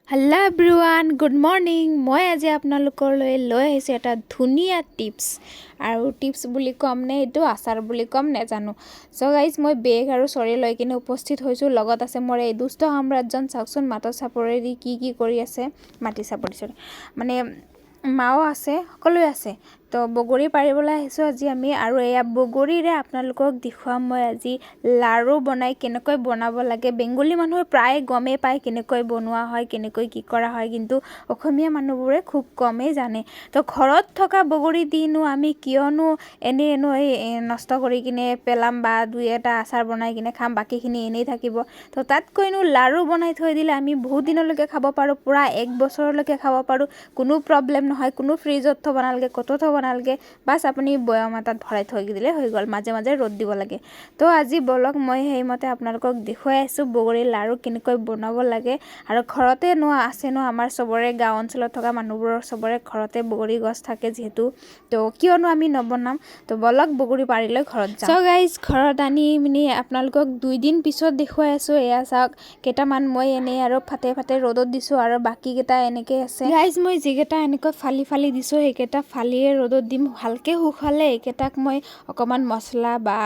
Hello' everyone, good morning. মই আজি আপোনালোকলৈ লৈ আহিছোঁ এটা ধুনীয়া টিপছ। আৰু টিপছ বুলি ক'ম নে এইটো আচাৰ বুলি ক'ম নেজানো। চ' গাইজ, মই বেগ আৰু চৰি লৈ কিনে উপস্থিত হৈছোঁ। লগত আছে মোৰ এই দুষ্ট সাম্ৰাজ্যন। চাওকচোন মাতৰ চাপৰেদি কি কৰি আছে। মাটি চাপৰিছে মানে মাও আছে, সকলোৱে আছে। তো বগৰী পাৰিবলৈ আহিছোঁ আজি আমি। আৰু এয়া বগৰীৰে আপোনালোকক দেখুৱাম মই আজি লাড়ু বনাই কেনেকৈ বনাব লাগে। বেংগলী মানুহে প্ৰায় গমেই পায় কেনেকৈ বনোৱা হয়, কেনেকৈ কি কৰা হয়, কিন্তু অসমীয়া মানুহবোৰে খুব কমেই জানে। তো ঘৰত থকা বগৰী দিনো আমি কিয়নো এনেই নষ্ট কৰি কিনে পেলাম বা দুই এটা আচাৰ বনাই কিনে খাম, বাকীখিনি এনেই থাকিব। তো তাতকৈনো লাড়ু বনাই থৈ দিলে আমি বহুত দিনলৈকে খাব পাৰোঁ, পূৰা 1 বছৰলৈকে খাব পাৰোঁ। কোনো প্ৰব্লেম নহয়, কোনো ফ্ৰিজত থ'ব নালাগে, ক'তো থ'ব নালাগে। বাছ আপুনি বৈয়াম এটাত ভৰাই থৈ দিলে হৈ গ'ল। মাজে মাজে ৰ'দ দিব লাগে। তো আজি বলক মই সেইমতে আপোনালোকক দেখুৱাই আছোঁ বগৰীৰ লাড়ু কেনেকৈ বনাব লাগে। আৰু ঘৰতে আছে আমাৰ চবৰে, গাঁও অঞ্চলত থকা মানুহবোৰৰ চবৰে ঘৰতে বগৰী গছ থাকে যিহেতু। তো কিয়নো আমি নবনাম। তো বলক বগৰী পাৰি লৈ ঘৰত যাওঁ। চ' গাইজ, ঘৰত আনি আপোনালোকক 2 দিন পিছত দেখুৱাই আছোঁ। এয়া চাওক, কেইটামান মই এনেই আৰু ফাটে ৰ'দত দিছোঁ আৰু বাকীকেইটা এনেকৈ আছে। গাইজ, মই যিকেইটা এনেকৈ ফালি দিছোঁ সেইকেইটা ফালিয়ে ৰ'দত দিম। ভালকৈ শুকালে এইকেইটাক মই অকণমান মছলা বা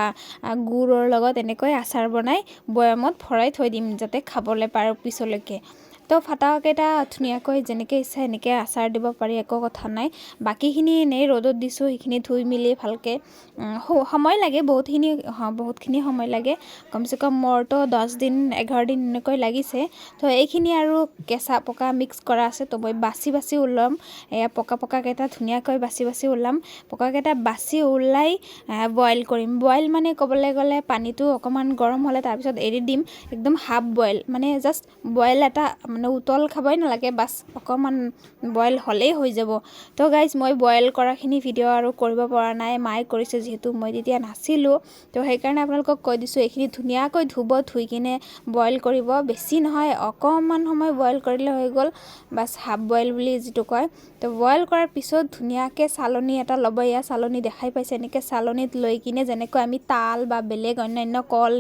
গুড়ৰ লগত এনেকৈ আচাৰ বনাই বৈয়ামত ভৰাই থৈ দিম, যাতে খাবলৈ পাৰোঁ পিছলৈকে। তো ফাটাকেইটা ধুনীয়াকৈ যেনেকৈ ইচ্ছা এনেকৈ আচাৰ দিব পাৰি, একো কথা নাই। বাকীখিনি এনেই ৰ'দত দিছোঁ, সেইখিনি ধুই মেলি ভালকৈ সময় লাগে, বহুতখিনি সময় লাগে। কমচে কম মোৰতো 10 দিন 11 দিন এনেকৈ লাগিছে। তো এইখিনি আৰু কেঁচা পকা মিক্স কৰা আছে। তো মই বাছি ওলাম। এয়া পকাকেইটা ধুনীয়াকৈ বাছি ওলাম। পকাকেইটা বাছি ওলাই বইল কৰিম। বইল মানে ক'বলৈ গ'লে পানীটো অকণমান গৰম হ'লে তাৰপিছত এৰি দিম। একদম হাফ বইল, মানে জাষ্ট বইল এটা, মানে উতল খাবই নালাগে, বাছ অকণমান বইল হ'লেই হৈ যাব। তো গাইজ, মই বইল কৰাখিনি ভিডিঅ' আৰু কৰিব পৰা নাই, মায়ে কৰিছে যিহেতু মই তেতিয়া নাছিলোঁ। তো সেইকাৰণে আপোনালোকক কৈ দিছোঁ, এইখিনি ধুনীয়াকৈ ধুই কিনে বইল কৰিব। বেছি নহয়, অকণমান সময় বইল কৰিলে হৈ গ'ল, বাছ হাফ বইল বুলি যিটো কয়। তো বইল কৰাৰ পিছত ধুনীয়াকৈ চালনী এটা ল'ব। এয়া চালনী দেখাই পাইছে, এনেকৈ চালনীত লৈ কিনে যেনেকৈ আমি তাল বা বেলেগ অন্যান্য কল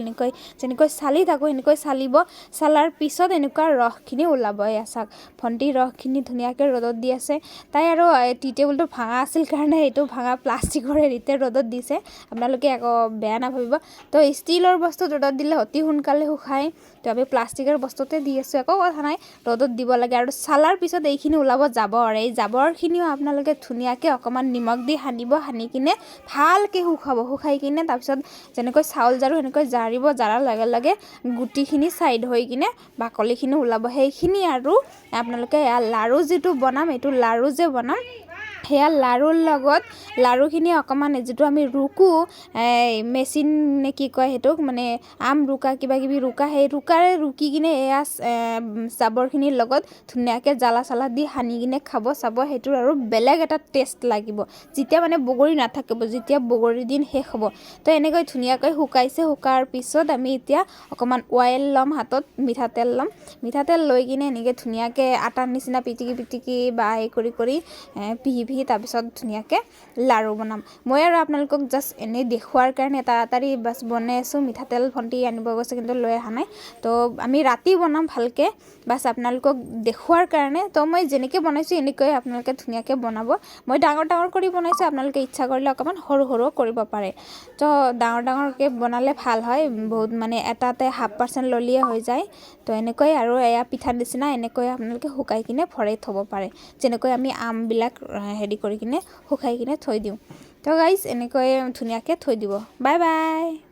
যেনেকৈ চালি থাকোঁ এনেকৈ চালিব। চালাৰ পিছত এনেকুৱা ৰসখিনি ওলাব। এয়া চাওক, ভণ্টি ৰসখিনি ধুনীয়াকৈ ৰ'দত দি আছে। তাই আৰু টি টেবুলটো ভাঙা আছিল কাৰণে এইটো ভাঙা প্লাষ্টিকৰ হেৰিতে ৰ'দত দিছে। আপোনালোকে আকৌ বেয়া নাভাবিব। তো ষ্টিলৰ বস্তুত ৰ'দত দিলে অতি সোনকালে শুকায়। তো আমি প্লাষ্টিকৰ বস্তুতে দি আছোঁ, একো কথা নাই, ৰ'দত দিব লাগে। আৰু চালাৰ পিছত এইখিনি ওলাব জাবৰ। এই জাবৰখিনিও আপোনালোকে ধুনীয়াকৈ অকণমান নিমখ দি সানিব। সানি কিনে ভালকৈ শুকাই কিনে তাৰপিছত যেনেকৈ চাউল জাৰোঁ সেনেকৈ জাৰিব। জাৰাৰ লগে লগে গুটিখিনি ছাইড হৈ কিনে বাকলিখিনি ওলাব। সেইখিনি আৰু আপোনালোকে এয়া লাড়ু যিটো বনাম, এইটো লাড়ু যে বনাম, সেয়া লাড়ুৰ লগত লাড়ুখিনি অকণমান যিটো আমি ৰুকোঁ, মেচিন নে কি কয় সেইটোক, মানে আম ৰুকা কিবাকিবি ৰুকা, সেই ৰুকাৰে ৰুকি কিনে এয়া জাবৰখিনিৰ লগত ধুনীয়াকৈ জ্বালা চালা দি সানি কিনে খাব। চাব, সেইটোৰ আৰু বেলেগ এটা টেষ্ট লাগিব। যেতিয়া মানে বগৰী নাথাকিব, যেতিয়া বগৰীৰ দিন শেষ হ'ব। তো এনেকৈ ধুনীয়াকৈ শুকাইছে। শুকাৰ পিছত আমি এতিয়া অকণমান অইল ল'ম, হাতত মিঠাতেল ল'ম। মিঠাতেল লৈ কিনে এনেকৈ ধুনীয়াকৈ আটাৰ নিচিনা পিটিকি বা এই কৰি পিহি তাৰপিছত ধুনীয়াকৈ লাড়ু বনাম। মই আৰু আপোনালোকক জাষ্ট এনেই দেখুৱাৰ কাৰণে তাড়াতাড়ি বাছ বনাই আছোঁ। মিঠাতেল ভণ্টি আনিব গৈছে কিন্তু লৈ অহা নাই। তো আমি ৰাতি বনাম ভালকৈ, বাছ আপোনালোকক দেখুৱাৰ কাৰণে। তো মই যেনেকৈ বনাইছোঁ এনেকৈ আপোনালোকে ধুনীয়াকৈ বনাব। মই ডাঙৰ কৰি বনাইছোঁ, আপোনালোকে ইচ্ছা কৰিলে অকণমান সৰু কৰিব পাৰে। তো ডাঙৰকৈ বনালে ভাল হয়, বহুত মানে এটাতে 0.5% ললিয়ে হৈ যায়। তো এনেকৈ আৰু এয়া পিঠাৰ নিচিনা এনেকৈ আপোনালোকে শুকাই কিনে ভৰাই থ'ব পাৰে, যেনেকৈ আমি আমবিলাক হেৰি কৰি কিনে শুকাই কিনে থৈ দিওঁ। তো গাইজ, এনেকৈ ধুনীয়াকৈ থৈ দিব। Bye bye.